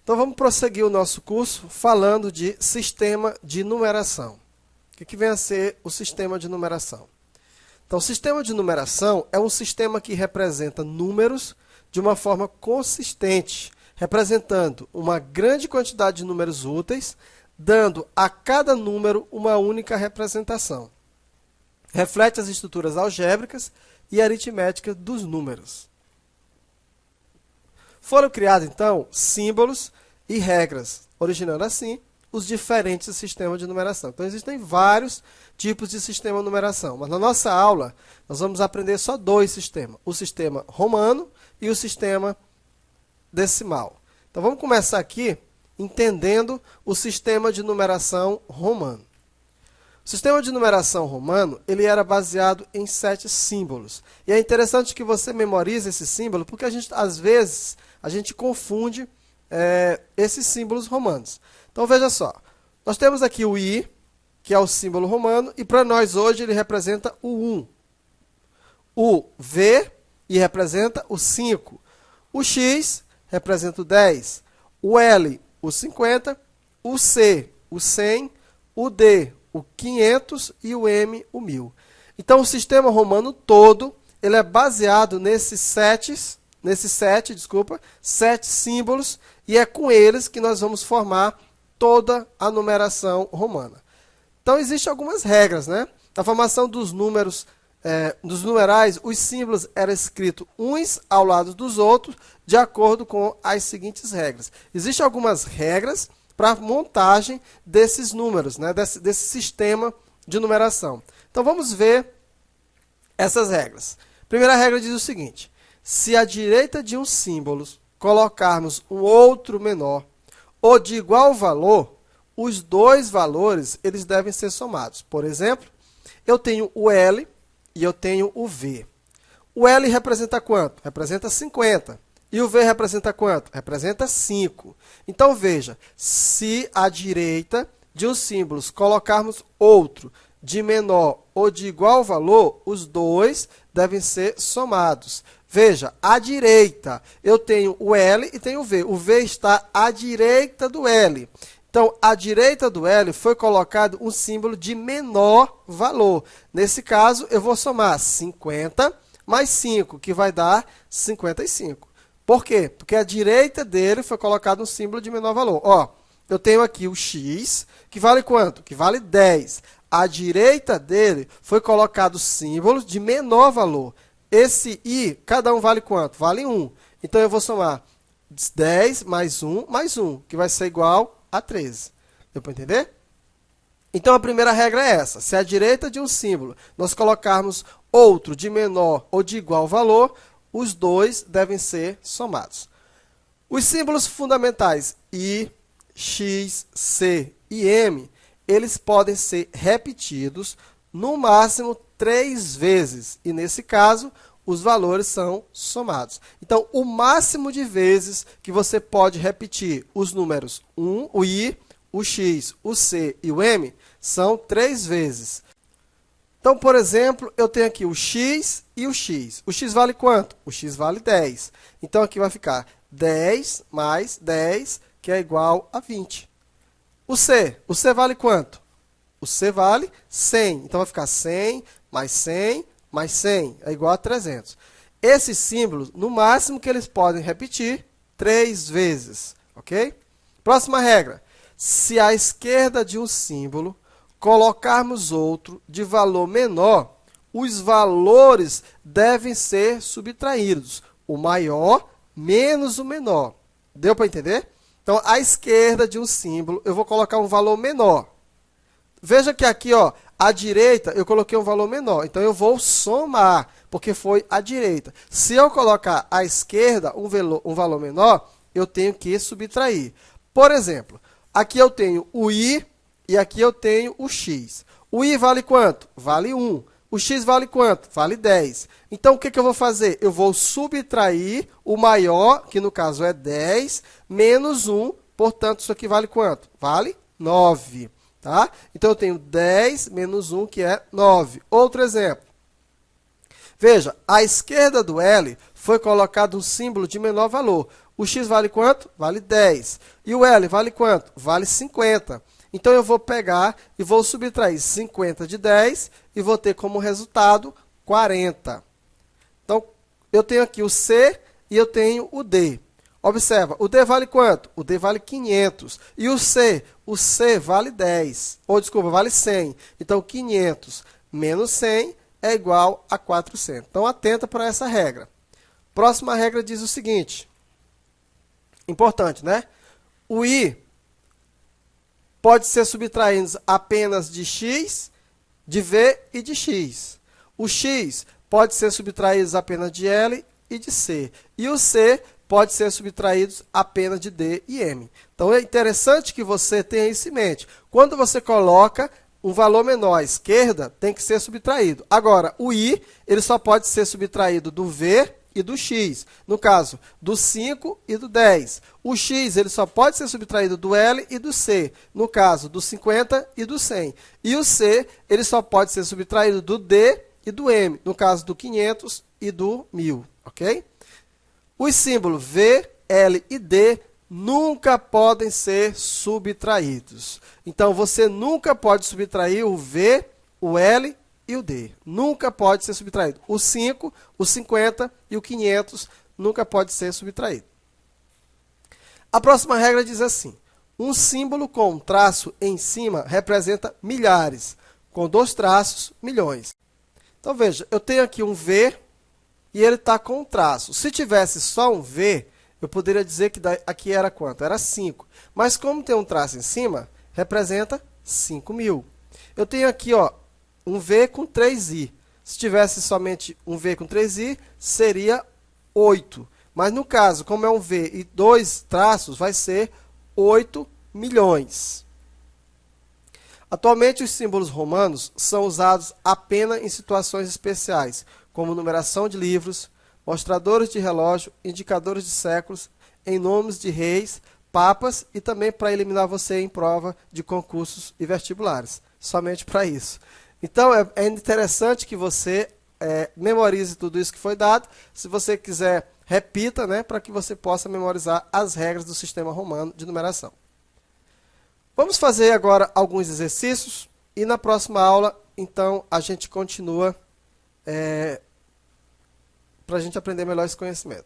Então, vamos prosseguir o nosso curso falando de sistema de numeração. O que vem a ser o sistema de numeração? Então, o sistema de numeração é um sistema que representa números de uma forma consistente, representando uma grande quantidade de números úteis, dando a cada número uma única representação. Reflete as estruturas algébricas e aritméticas dos números. Foram criados, então, símbolos e regras, originando assim os diferentes sistemas de numeração. Então, existem vários tipos de sistema de numeração, mas na nossa aula nós vamos aprender só dois sistemas, o sistema romano e o sistema decimal. Então, vamos começar aqui entendendo o sistema de numeração romano. O sistema de numeração romano, ele era baseado em 7 símbolos. E é interessante que você memorize esse símbolo, porque às vezes a gente confunde esses símbolos romanos. Então, veja só. Nós temos aqui o I, que é o símbolo romano, e para nós hoje ele representa o 1. O V, e representa o 5. O X, representa o 10. O L, o 50. O C, o 100. O D, o 500 e o M, o 1000. Então, o sistema romano todo, ele é baseado nesses sete símbolos, e é com eles que nós vamos formar toda a numeração romana. Então, existem algumas regras, né? Na formação dos números, dos numerais, os símbolos eram escritos uns ao lado dos outros, de acordo com as seguintes regras. Existem algumas regras para a montagem desses números, né? desse sistema de numeração. Então, vamos ver essas regras. Primeira regra diz o seguinte: se à direita de um símbolo colocarmos um outro menor ou de igual valor, os dois valores eles devem ser somados. Por exemplo, eu tenho o L e eu tenho o V. O L representa quanto? Representa 50. E o V representa quanto? Representa 5. Então, veja, se à direita de um símbolo colocarmos outro de menor ou de igual valor, os dois devem ser somados. Veja, à direita eu tenho o L e tenho o V. O V está à direita do L. Então, à direita do L foi colocado um símbolo de menor valor. Nesse caso, eu vou somar 50 mais 5, que vai dar 55. Por quê? Porque à direita dele foi colocado um símbolo de menor valor. Ó, eu tenho aqui o X, que vale quanto? Que vale 10. À direita dele foi colocado símbolos de menor valor. Esse I, cada um vale quanto? Vale 1. Então, eu vou somar 10 mais 1, que vai ser igual a 13. Deu para entender? Então, a primeira regra é essa. Se à direita de um símbolo nós colocarmos outro de menor ou de igual valor, os dois devem ser somados. Os símbolos fundamentais I, X, C e M, eles podem ser repetidos no máximo 3 vezes. E, nesse caso, os valores são somados. Então, o máximo de vezes que você pode repetir os números 1, o I, o X, o C e o M, são 3 vezes. Então, por exemplo, eu tenho aqui o X e o X. O X vale quanto? O X vale 10. Então, aqui vai ficar 10 mais 10, que é igual a 20. O C vale quanto? O C vale 100. Então, vai ficar 100 mais 100 mais 100 é igual a 300. Esses símbolos, no máximo que eles podem repetir, 3 vezes. Ok? Próxima regra. Se à esquerda de um símbolo colocarmos outro de valor menor, os valores devem ser subtraídos. O maior menos o menor. Deu para entender? Então, à esquerda de um símbolo, eu vou colocar um valor menor. Veja que aqui, ó, à direita, eu coloquei um valor menor. Então, eu vou somar, porque foi à direita. Se eu colocar à esquerda um valor menor, eu tenho que subtrair. Por exemplo, aqui eu tenho o I e aqui eu tenho o X. O I vale quanto? Vale 1. O X vale quanto? Vale 10. Então, o que eu vou fazer? Eu vou subtrair o maior, que no caso é 10, menos 1. Portanto, isso aqui vale quanto? Vale 9. Tá? Então, eu tenho 10 menos 1, que é 9. Outro exemplo. Veja, à esquerda do L foi colocado um símbolo de menor valor. O x vale quanto? Vale 10. E o L vale quanto? Vale 50. Então, eu vou pegar e vou subtrair 50 de 10 e vou ter como resultado 40. Então, eu tenho aqui o C e eu tenho o D. Observa, o D vale quanto? O D vale 500. E o C? O C vale 10. Ou, desculpa, vale 100. Então, 500 menos 100 é igual a 400. Então, atenta para essa regra. Próxima regra diz o seguinte. Importante, né? O I pode ser subtraído apenas de x, de v e de x. O x pode ser subtraído apenas de L e de C. E o C pode ser subtraído apenas de D e M. Então, é interessante que você tenha isso em mente. Quando você coloca um valor menor à esquerda, tem que ser subtraído. Agora, o I, ele só pode ser subtraído do V e do X. No caso, do 5 e do 10. O X, ele só pode ser subtraído do L e do C. No caso, do 50 e do 100. E o C, ele só pode ser subtraído do D e do M. No caso, do 500 e do 1000. Ok? Os símbolos V, L e D nunca podem ser subtraídos. Então, você nunca pode subtrair o V, o L e o D. Nunca pode ser subtraído. O 5, o 50 e o 500 nunca pode ser subtraído. A próxima regra diz assim. Um símbolo com um traço em cima representa milhares. Com 2 traços, milhões. Então, veja, eu tenho aqui um V e ele está com um traço. Se tivesse só um V, eu poderia dizer que aqui era quanto? Era 5. Mas como tem um traço em cima, representa 5.000. Eu tenho aqui, ó, um V com 3i. Se tivesse somente um V com 3i, seria 8. Mas no caso, como é um V e 2 traços, vai ser 8 milhões. Atualmente, os símbolos romanos são usados apenas em situações especiais, como numeração de livros, mostradores de relógio, indicadores de séculos, em nomes de reis, papas e também para eliminar você em prova de concursos e vestibulares. Somente para isso. Então, é interessante que você memorize tudo isso que foi dado. Se você quiser, repita, né, para que você possa memorizar as regras do sistema romano de numeração. Vamos fazer agora alguns exercícios e na próxima aula, então, a gente continua para a gente aprender melhor esse conhecimento.